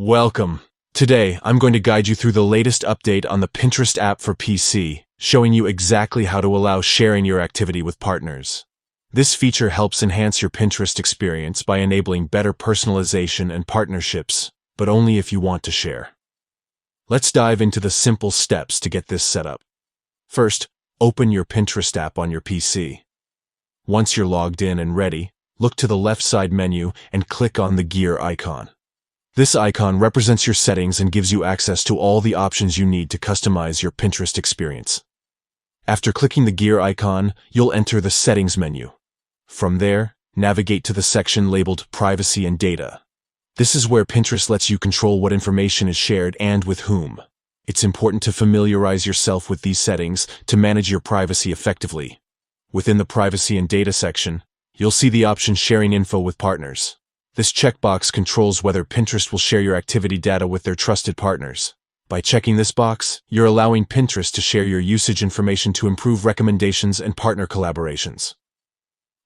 Welcome. Today, I'm going to guide you through the latest update on the Pinterest app for PC, showing you exactly how to allow sharing your activity with partners. This feature helps enhance your Pinterest experience by enabling better personalization and partnerships, but only if you want to share. Let's dive into the simple steps to get this set up. First, open your Pinterest app on your PC. Once you're logged in and ready, look to the left side menu and click on the gear icon. This icon represents your settings and gives you access to all the options you need to customize your Pinterest experience. After clicking the gear icon, you'll enter the Settings menu. From there, navigate to the section labeled Privacy and Data. This is where Pinterest lets you control what information is shared and with whom. It's important to familiarize yourself with these settings to manage your privacy effectively. Within the Privacy and Data section, you'll see the option Sharing Info with Partners. This checkbox controls whether Pinterest will share your activity data with their trusted partners. By checking this box, you're allowing Pinterest to share your usage information to improve recommendations and partner collaborations.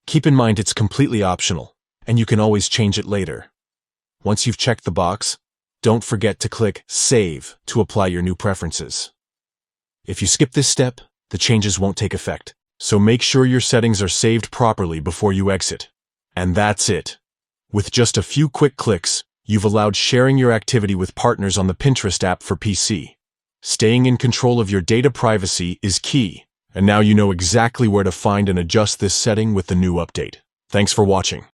Keep in mind it's completely optional, and you can always change it later. Once you've checked the box, don't forget to click Save to apply your new preferences. If you skip this step, the changes won't take effect, so make sure your settings are saved properly before you exit. And that's it. With just a few quick clicks, you've allowed sharing your activity with partners on the Pinterest app for PC. Staying in control of your data privacy is key, and now you know exactly where to find and adjust this setting with the new update. Thanks for watching.